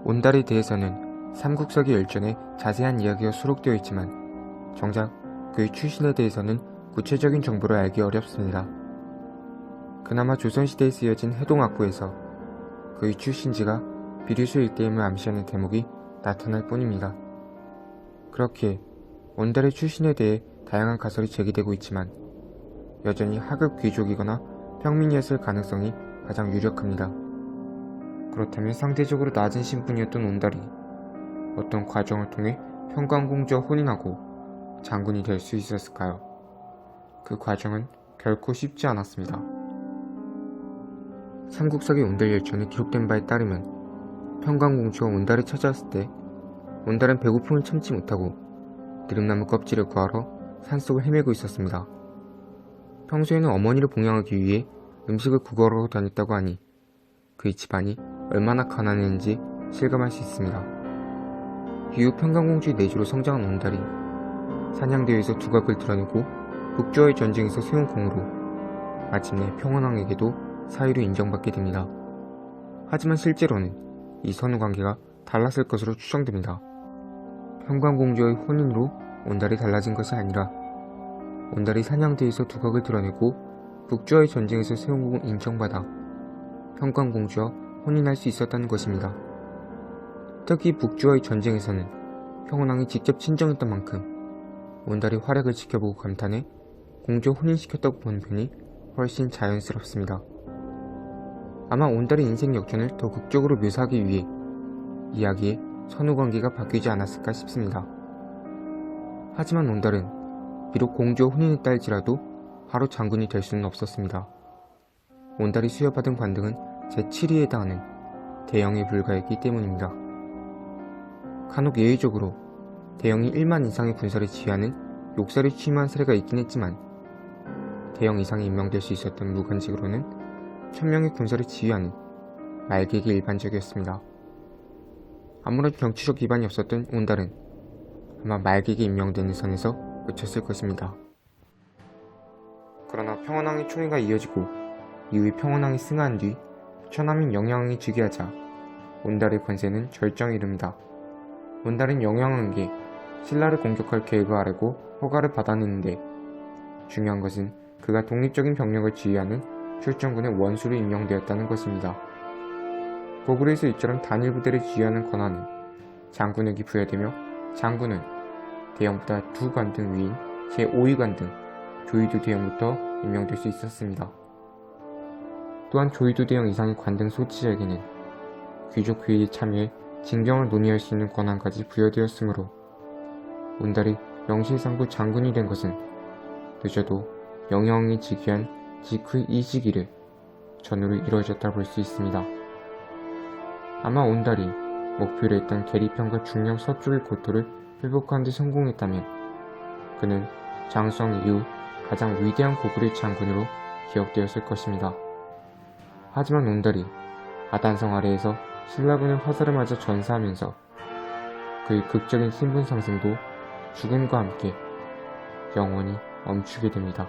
온달에 대해서는 삼국사기 열전에 자세한 이야기가 수록되어 있지만 정작 그의 출신에 대해서는 구체적인 정보를 알기 어렵습니다. 그나마 조선시대에 쓰여진 해동악구에서 그의 출신지가 비류수 일대임을 암시하는 대목이 나타날 뿐입니다. 그렇기에 온달의 출신에 대해 다양한 가설이 제기되고 있지만 여전히 하급 귀족이거나 평민이었을 가능성이 가장 유력합니다. 그렇다면 상대적으로 낮은 신분이었던 온달이 어떤 과정을 통해 평강공주와 혼인하고 장군이 될 수 있었을까요? 그 과정은 결코 쉽지 않았습니다. 삼국사기 온달열전에 기록된 바에 따르면 평강공주가 온달을 찾아왔을 때 온달은 배고픔을 참지 못하고 느릅나무 껍질을 구하러 산속을 헤매고 있었습니다. 평소에는 어머니를 봉양하기 위해 음식을 구걸하러 다녔다고 하니 그의 집안이 얼마나 가난했는지 실감할 수 있습니다. 이후 평강공주의 내조로 성장한 온달이 사냥대회에서 두각을 드러내고 북조와의 전쟁에서 세운 공으로 마침내 평원왕에게도 사위로 인정받게 됩니다. 하지만 실제로는 이 선후관계가 달랐을 것으로 추정됩니다. 평강공주의 혼인으로 온달이 달라진 것이 아니라 온달이 사냥대회에서 두각을 드러내고 북조와의 전쟁에서 세운 공을 인정받아 평강공주와 혼인할 수 있었다는 것입니다. 특히 북조와의 전쟁에서는 평원왕이 직접 친정했던 만큼 온달이 활약을 지켜보고 감탄해 공주와 혼인시켰다고 보는 편이 훨씬 자연스럽습니다. 아마 온달의 인생 역전을 더 극적으로 묘사하기 위해 이야기의 선후관계가 바뀌지 않았을까 싶습니다. 하지만 온달은 비록 공주와 혼인했다 할지라도 바로 장군이 될 수는 없었습니다. 온달이 수여받은 관등은 제7위에 해당하는 대영에 불과했기 때문입니다. 간혹 예외적으로 대영이 1만 이상의 군사를 지휘하는 욕사를 취임한 사례가 있긴 했지만 대영 이상이 임명될 수 있었던 무관직으로는 1000명의 군사를 지휘하는 말객이 일반적이었습니다. 아무런 정치적 기반이 없었던 온달은 아마 말객이 임명되는 선에서 그쳤을 것입니다. 그러나 평원왕의 총애가 이어지고 이후에 평원왕이 승하한 뒤 처남인 영양왕이 즉위하자 온달의 권세는 절정에 이릅니다. 온달은 영양왕에게 신라를 공격할 계획을 아뢰고 허가를 받아냈는데 중요한 것은 그가 독립적인 병력을 지휘하는 출정군의 원수로 임명되었다는 것입니다. 고구려에서 이처럼 단일 부대를 지휘하는 권한은 장군에게 부여되며 장군은 대영보다 2관등 위인 제5위관등 조위도 대영부터 임명될 수 있었습니다. 또한 조위도 대영 이상의 관등 소치자에게는 귀족 회의에 참여해 징정을 논의할 수 있는 권한까지 부여되었으므로 온달이 명실상부 장군이 된 것은 늦어도 영영왕이 즉위한 직후 이 시기를 전후로 이루어졌다 볼 수 있습니다. 아마 온달이 목표로 했던 계리편과 중령 서쪽의 고토를 회복하는 데 성공했다면 그는 장수왕 이후 가장 위대한 고구려 장군으로 기억되었을 것입니다. 하지만 온달이 아단성 아래에서 신라군의 화살을 맞아 전사하면서 그의 극적인 신분 상승도 죽음과 함께 영원히 멈추게 됩니다.